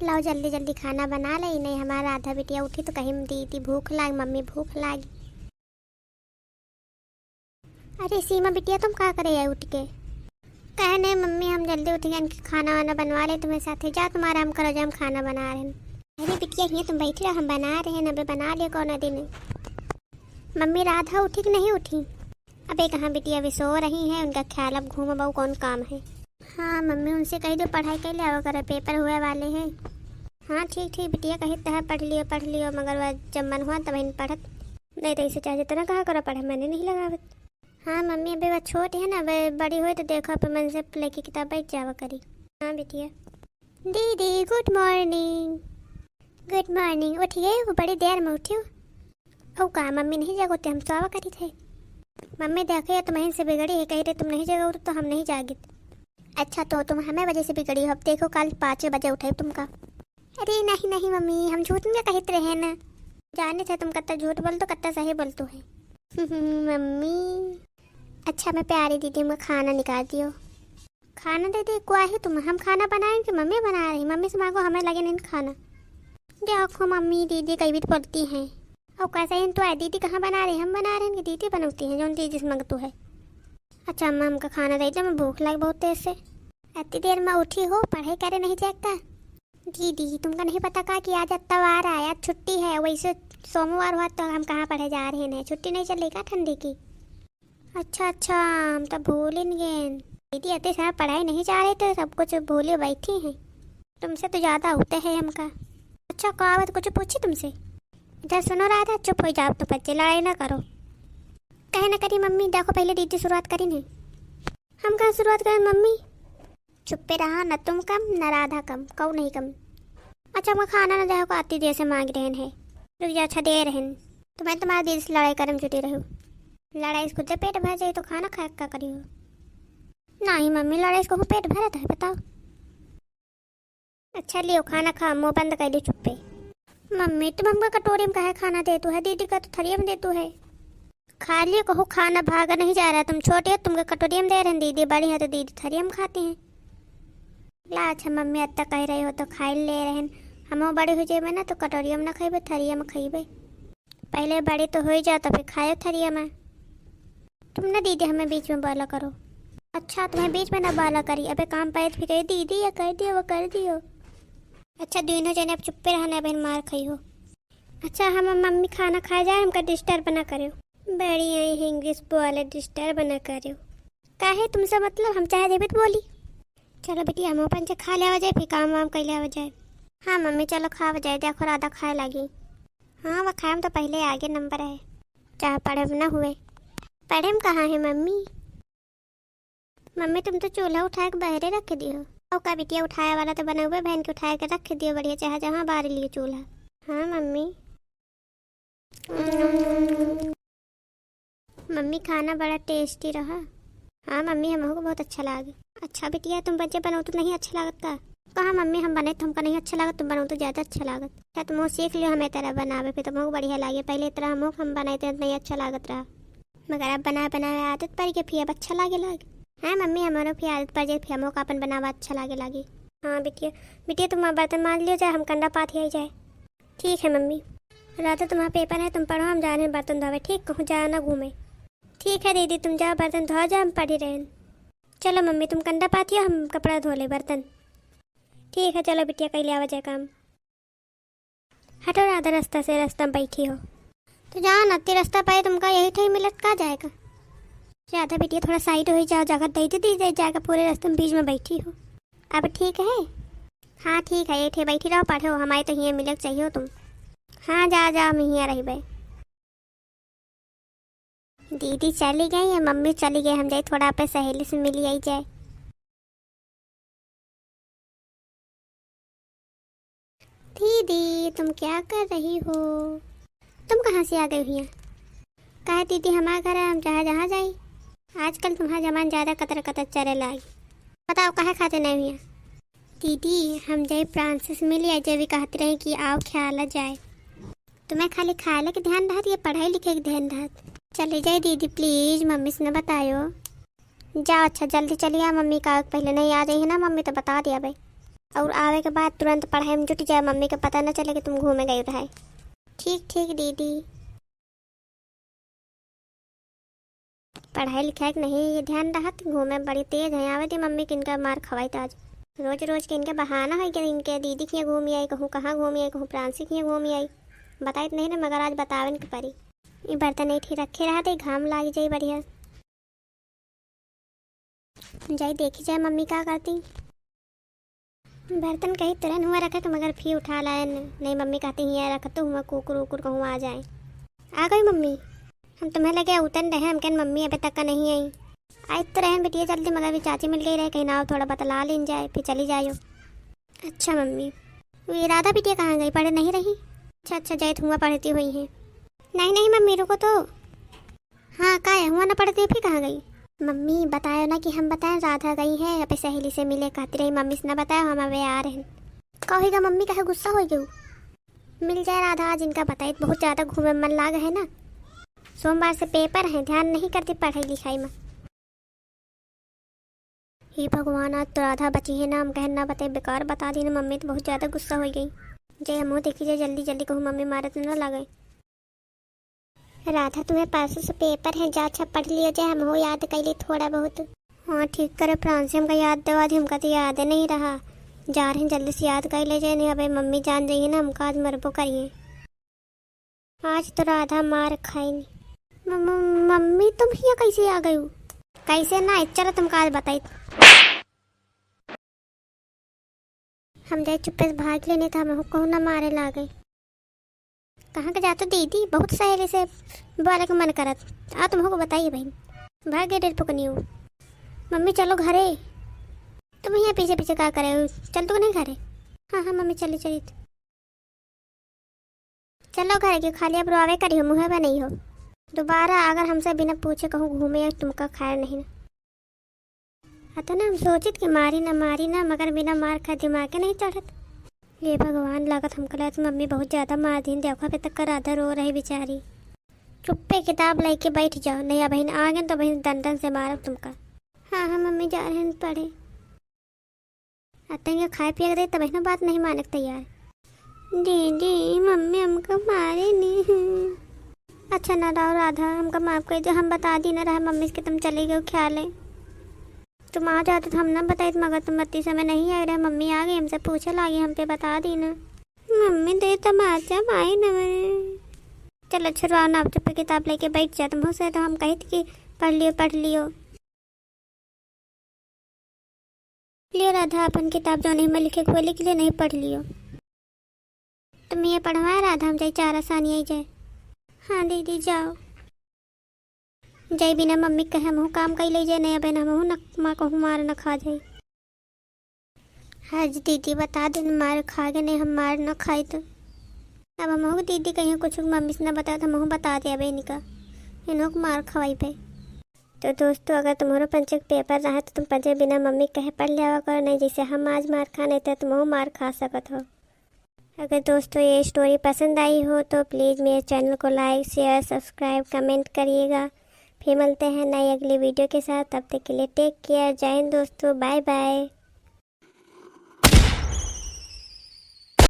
लाओ जल्दी जल्दी खाना बना ले, नहीं हमारा आधा बिटिया उठी तो कहीं दीदी भूख लागी, मम्मी भूख लागी। अरे सीमा बिटिया तुम क्या करे है उठ के? कहे नहीं मम्मी हम जल्दी उठ गए, खाना वाना बनवा ले तुम्हें साथ जा, तुम आराम करो जब हम खाना बना रहे हैं। अरे बिटिया ये तुम बैठ रहो, हम बना रहे हैं, अबे बना लियो कौन दिन। मम्मी राधा उठी कि नहीं उठी? अबे कहाँ बिटिया अभी सो रही है, उनका ख्याल अब घूमो बहु कौन काम है। हाँ मम्मी उनसे कही दो पढ़ाई कर लिया करो, पेपर हुए वाले हैं। हाँ ठीक ठीक बिटिया कही तो है पढ़ लियो मगर वह जब मन हुआ तब इन पढ़त, नहीं तो इसे चाहे जितना कहा करो पढ़े, मैंने नहीं लगावत। हाँ मम्मी अभी वह छोटी है ना, वह बड़ी हुई तो देखो अपन मन से लेके किताब बैठ जावा करी। हाँ बिटिया। दीदी गुड मॉर्निंग। Good morning. उठ गए? वो बड़ी देर में उठी हो। कहा मम्मी नहीं जगोते, हम सोवा करी थे। मम्मी देखे तुम यहीं से बिगड़ी है, कही रहे तुम नहीं जगो तो हम नहीं जागे। अच्छा तो तुम हमें वजह से बिगड़ी हो, अब देखो कल 5 बजे उठे तुमका। अरे नहीं नहीं मम्मी हम झूठ में कहते रहे ना, जाने थे तुम कत्ता झूठ बोल तो कत्ता सही बोल तो है। मम्मी अच्छा मैं प्यारी दीदी में खाना निकाल दियो। खाना दे दे को ही तुम, हम खाना बनाएं कि मम्मी बना रही? मम्मी से मांगो हमें लगे नहीं खाना। देखो मम्मी दीदी कई भी बोलती हैं, और कैसे ही तो है दीदी कहाँ बना रही, हम बना रहे हैं कि दीदी बनाती हैं जो दीदी से मंगतू है। अच्छा अम्मा हमका खाना दे दो, मैं भूख लग बहुत देर से। इतनी देर में उठी हो, पढ़ाई करे नहीं जागता? दीदी तुमको नहीं पता का कि आज इतवार है, आज छुट्टी है, वैसे सोमवार हुआ तो हम कहाँ पढ़े जा रहे हैं, छुट्टी नहीं चलेगा ठंडी की। अच्छा हम तो भूल ही गए दीदी, इतने सारा पढ़ाई नहीं जा रहे थे, सब कुछ भूले बैठी हैं। तुमसे तो ज़्यादा होते हैं हमका। अच्छा कहावत कुछ पूछी तुमसे? इधर सुनो रहा था, चुप हो जाओ तो बच्चे, लड़ाई ना करो। कहे ना करी मम्मी, देखो पहले दीदी शुरुआत करी नहीं, हम कहाँ शुरुआत करें मम्मी? चुप्पे रहा, न तुम कम न राधा कम, कऊ नहीं कम। अच्छा मैं खाना ना देखो आती देर से मांग रहे हैं, रुक जा अच्छा दे रहे हैं, तो मैं तुम्हारा दीदी से लड़ाई करम जुटी रहूँ। लड़ाई खुद से पेट भर जाए तो खाना खा क्या करी हो? नहीं मम्मी लड़ाई को पेट भरा था बताओ। अच्छा लियो खाना खा, मुँह बंद कर दी चुप्पे। मम्मी तुम हमको कटोरी में कहे खाना दे तू है, दीदी का तो थरिया में दे तू है। खा लियो कहो, खाना भागा नहीं जा रहा, तुम छोटे हो तुमको कटोरी में दे रहे हैं, दीदी बड़ी है तो दीदी थरिया में खाती हैं। ला अच्छा मम्मी अत्ता कह रही हो तो खाई ले रहे हैं, हम बड़े हो जाए ना तो कटोरिया में ना खेबे थरिया में खेबे, पहले बड़े तो हो जाओ तो फिर खाए थरिया में। तुम ना दीदी हमें बीच में बोला करो। अच्छा तुम्हें बीच में ना बोला करी, अबे काम पाए फिर कही दीदी या कर दियो वो कर दियो। अच्छा दोनों जने अब चुप्पे रहना, बहन मार खाई हो। अच्छा हम मम्मी खाना खा जाए, हमका डिस्टर्ब ना करो। बढ़िया ही इंग्लिश बोले डिस्टर्ब ना करो, काहे तुमसे मतलब हम चाहे देवित बोली। चलो बेटी हम अपन से खा लिया जाए, फिर काम वाम कर लिया जाए। हाँ मम्मी चलो खा जाए, देखो राधा खाए लगी। हाँ वह खाए तो पहले आगे नंबर है, चाहे पढ़े ना हुए। पढ़े में कहाँ है मम्मी? मम्मी तुम तो चूल्हा उठा के बहरे रख दियो, और का बिटिया उठाया वाला तो बना हुआ, बहन के उठा के रख दियो बढ़िया, चाहे जहाँ बाहर लियो चूल्हा। हाँ मम्मी। मम्मी खाना बड़ा टेस्टी रहा। हाँ मम्मी हमको बहुत अच्छा लगा। अच्छा बिटिया तुम बच्चे बनाओ तो नहीं अच्छा लागत का? कहाँ मम्मी हम बने तो हमको नहीं अच्छा लागत, तुम बनाओ तो ज़्यादा अच्छा लागत। क्या तुम सीख लियो हमें तरह बनावे, फिर तुमको बढ़िया लगे। पहले तरह हम बनाए थे नहीं अच्छा लागत रहा, मगर अब बनाए आदत पड़ गई, फिर अब अच्छा लागे। हाँ मम्मी हमारो फिर आदत पड़ जाए, फिर हमको अपन बनावा अच्छा लागे। हाँ बिटिया तुम बर्तन मान लियो जाए, हम कंडा पात ही जाए। ठीक है मम्मी। रात तुम्हारा पेपर है, तुम पढ़ो, हम जा रहे हैं बर्तन धोवे। ठीक कहूँ जाओ ना घूमे। ठीक है दीदी तुम जाओ बर्तन धो जाओ, हम पढ़ी रहे। चलो मम्मी तुम कंडा पातियो, हम कपड़ा धो ले बर्तन। ठीक है चलो बिटिया कहीं ले आवा जाए काम। हटो राधा रास्ता से, रास्ता में बैठी हो तो जाओ ना, रास्ता पाए तुमका यही थे मिलत कहाँ जाएगा। ज़्यादा बिटिया थोड़ा साइड हो जाओ, जगह दे जाएगा, पूरे रास्ते में बीच में बैठी हो। अब ठीक है? हाँ ठीक है, ये थे बैठी रहो पढ़ो, हमारे तो यहाँ मिलक चाहिए हो तुम। हाँ जाओ हम यहाँ रही भाई। दीदी चली गई या मम्मी चली गई, हम जाए थोड़ा अपने सहेली से मिली आई जाए। दीदी तुम क्या कर रही हो? तुम कहाँ से आ गई हुई? कहा दीदी हमारा घर है, हम जहाँ जाए। आजकल तुम्हारा जमान ज़्यादा कतर चले लागी। बताओ कहाँ खाते नहीं हुई? दीदी हम जाए फ्रांसिस मिली आई, जब भी कहते रहे कि आओ ख्याल जाए। तुम्हें खाली खाने के ध्यान रहा या पढ़ाई लिखे के ध्यान रहा? चले जाए दीदी प्लीज़, मम्मी से न बतायो। जाओ अच्छा जल्दी चलिए, मम्मी का पहले नहीं आ रही है ना मम्मी तो बता दिया भाई। और आवे के बाद तुरंत पढ़ाई में जुट जाए, मम्मी को पता न चले कि तुम घूमे गई रहे। ठीक ठीक दीदी। पढ़ाई लिखाई नहीं ये ध्यान रहा कि घूमे बड़ी तेज है। आवे थी मम्मी कि इनका मार खवाई था आज। रोज रोज के इनके बहाना है कि इनके दीदी की घूमी आई, कहूँ कहाँ घूमी आई, कहूँ प्रांसी की घूमी आई। बताई नहीं ना, मगर आज बतावे के परी। ये बर्तन नहीं थी रखे रहा थे, घाम लाग जाए बढ़िया। जाई देखी जाए मम्मी क्या करती। बर्तन कहीं तरह हुआ रखा मगर फिर उठा लाए नहीं। मम्मी कहती है रख तो हुआ कुकुर उकुर कहूँ आ जाए। आ गई मम्मी। हम तुम्हें लगे उतन रहे, हम कहन मम्मी अभी तक का नहीं आई। आई तो रहन बेटिया जल्दी, मगर भी चाची मिल गई रहे कहीं ना थोड़ा बतला लेन जाए फिर चली जाओ। अच्छा मम्मी। ये राधा बिटिया कहाँ गई, पढ़े नहीं रही? अच्छा अच्छा जय हुआ पढ़ती हुई है। नहीं नहीं मम्मी रुको तो। हाँ का है हुआ ना पढ़ती फिर कहाँ गई? मम्मी बताया ना कि हम बताएं राधा गई है अपनी सहेली से मिले, कहती रही मम्मी से ना बताया हम अभी आ रहे हैं। कहेगा मम्मी कहे गुस्सा हो गई। मिल जाए राधा आज इनका बताए, बहुत ज़्यादा घूमे मन लाग है ना। सोमवार से पेपर है, ध्यान नहीं करती पढ़ाई लिखाई में। हे भगवान आज तो राधा बची है ना, हम कहना ना बताए बेकार बता दी ना। मम्मी तो बहुत ज़्यादा गुस्सा हो गई। जय हम देखी जाए जल्दी जल्दी कहूँ मम्मी मारत न लगे। राधा तुम्हें परसों से पेपर है, जा अच्छा पढ़ लियो जाए, हम हो याद कर ली थोड़ा बहुत। हाँ ठीक करे प्रांसी, हमका याद दवा दी, हमका तो याद नहीं रहा। जा रहे हैं जल्दी से याद कर ले जाए, नहीं अभी मम्मी जान जाइए ना हमका आज मरबो करिए। आज तो राधा मार खाएंगी। मम्मी तुम यहाँ कैसे आ गई? कैसे ना चलो तुमका आज बताई। हम जाए चुप्पे से भाग लेने था, हम कहूँ ना मारे ला गए। कहाँ के जाते दीदी, बहुत सहेली से बोले का मन करत। आ तुम को बताइए बहन, भाग गए डेढ़ पकनी हो। मम्मी चलो घरे। तुम यहाँ पीछे पीछे क्या करे हो, चल तो नहीं घरे? हाँ हाँ मम्मी चली चली चलो घरे क्यों खाली अब रोवे करी हो, मुँह में नहीं हो। दोबारा अगर हमसे बिना पूछे कहूँ घूमे तुमका खैर नहीं ना। आता ना हम सोचित कि मारी ना मगर बिना मार खा दिमाग नहीं चढ़त। ये भगवान लागत हमको लगा तो मम्मी बहुत ज़्यादा मार दी, देखो अभी तक राधा रो रही बेचारी। चुप्पे किताब लेके बैठ जाओ, नहीं बहन आ गए तो बहन दंडन से मारो तुमका। हाँ हाँ मम्मी जा रहे हैं पढ़े। आते खाए पिए दे तब बहन बात नहीं मानक तैयार। दीदी मम्मी हमको मारे नहीं। अच्छा ना रहो राधा, हमका माफ कर दो, हम बता दी ना रहा मम्मी से तुम चले गए ख्याल है। तुम आ जाते तो हम ना बताए, मगर तुम बत्ती समय नहीं आ रहे। मम्मी आ गई हमसे पूछे लागी, हम पे बता दी ना। मम्मी दे तमाचा माई न। चलो छुड़वाओ ना, चुप किताब लेके बैठ जा। तुम से तो हम कही थी कि पढ़ लियो। लियो राधा अपन किताब जो नहीं मैं लिखे हुए लिख लियो, नहीं पढ़ लियो। तुम ये पढ़वाए राधा, हम जाए 4 आसानी आई जाए। हाँ दीदी जाओ। जय बिना मम्मी कहे हम काम कर ले जाए, नहीं अब हम न माँ कहूँ मार न खा जाए। हाँ जी दीदी बता दो मार खा गए, नहीं हम मार न खाए तो अब हम दीदी कहीं कुछ मम्मी से न बताया तो हम बता दिया बे इनका इन्हों को मार खवाई पे। तो दोस्तों अगर तुम्हारा पंचक पेपर रहा तो तुम पंचक बिना मम्मी कहे पढ़ लिया करो, नहीं जैसे हम आज मार खाने थे तुम मार खा सकत हो। अगर दोस्तों ये स्टोरी पसंद आई हो तो प्लीज़ मेरे चैनल को लाइक शेयर सब्सक्राइब कमेंट करिएगा। फिर मिलते हैं नई अगली वीडियो के साथ, तब तक के लिए टेक केयर। जय हिंद दोस्तों, बाय बाय।